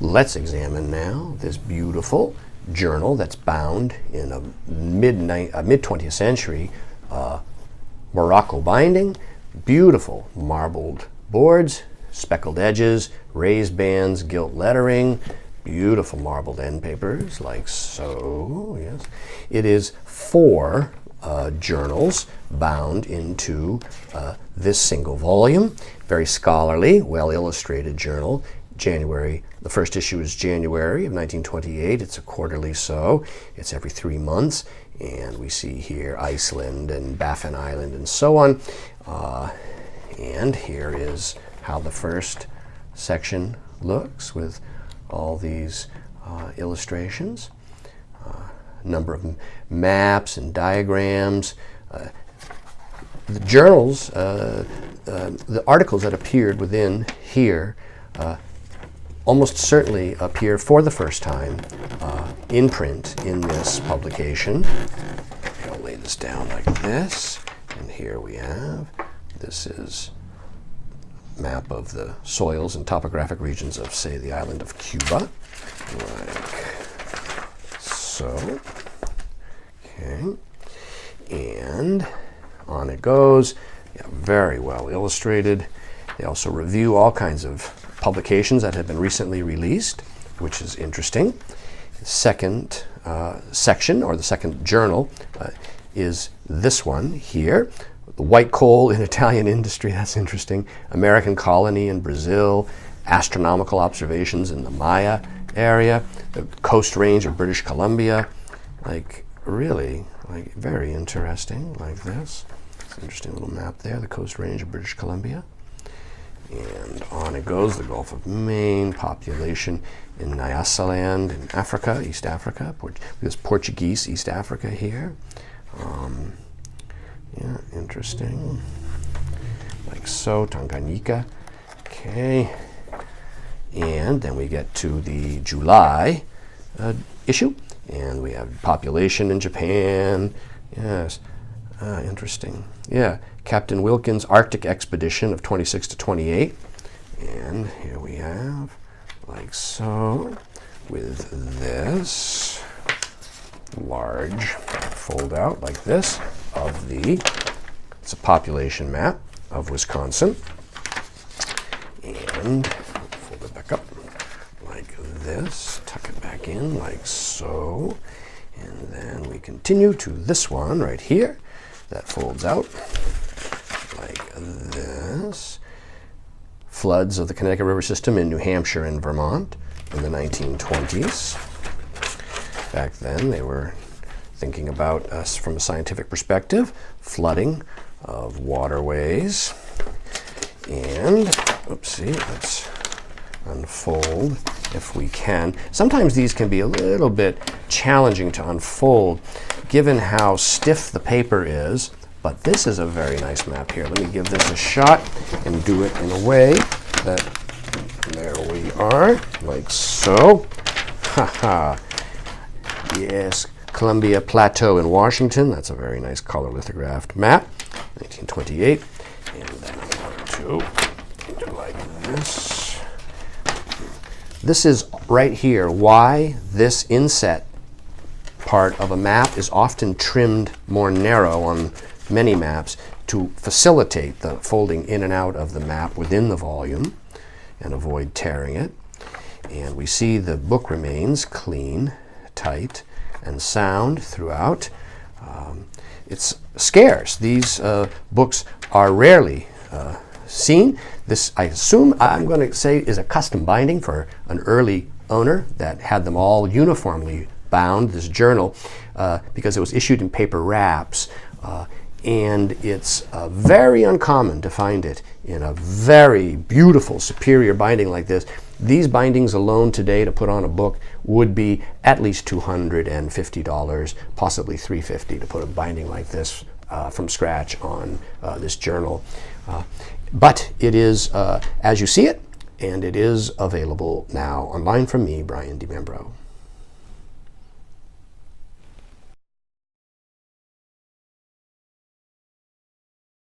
Let's examine now this beautiful journal that's bound in a mid-20th century morocco binding. Beautiful marbled boards, speckled edges, raised bands, gilt lettering, beautiful marbled end papers like so. Yes, it is 4 journals bound into this single volume. Very scholarly, well illustrated journal. The first issue is January of 1928. It's a quarterly, so it's every 3 months. And we see here Iceland and Baffin Island and so on. And here is how the first section looks with all these illustrations. Number of maps and diagrams. The journals, the articles that appeared within here almost certainly appear for the first time in print in this publication. I'll lay this down like this, and here we have, this is a map of the soils and topographic regions of, say, the island of Cuba, like so. Okay, and on it goes. Yeah, very well illustrated. They also review all kinds of publications that have been recently released, which is interesting. The second section, or the second journal, is this one here. The white coal in Italian industry, that's interesting. American colony in Brazil, astronomical observations in the Maya area, the Coast Range of British Columbia, like really, like very interesting, like this. It's an interesting little map there, the Coast Range of British Columbia. And on it goes, the Gulf of Maine, population in Iceland in Africa, East Africa. There's Portuguese East Africa here. Yeah, interesting. Like so, Tanganyika. Okay. And then we get to the July issue. And we have population in Japan. Yes. Interesting. Yeah. Captain Wilkins' Arctic expedition of 26 to 28. And here we have, like so, with this large fold out like this of it's a population map of Wisconsin. And fold it back up like this, tuck it back in like so. And then we continue to this one right here that folds out like this. Floods of the Connecticut River system in New Hampshire and Vermont in the 1920s. Back then they were thinking about us from a scientific perspective, flooding of waterways. And, oopsie, let's unfold if we can. Sometimes these can be a little bit challenging to unfold given how stiff the paper is, but this is a very nice map here. Let me give this a shot and do it in a way that, there we are, like so. Haha. Yes, Columbia Plateau in Washington. That's a very nice color lithographed map, 1928. And then I'm going to do like this. This is right here why this inset part of a map is often trimmed more narrow on many maps to facilitate the folding in and out of the map within the volume and avoid tearing it. And we see the book remains clean, tight, and sound throughout. It's scarce. These books are rarely seen. This, I assume, I'm going to say, is a custom binding for an early owner that had them all uniformly bound, this journal, because it was issued in paper wraps. And it's very uncommon to find it in a very beautiful, superior binding like this. These bindings alone today to put on a book would be at least $250, possibly $350 to put a binding like this from scratch on this journal. But it is as you see it, and it is available now online from me, Brian DiMembro.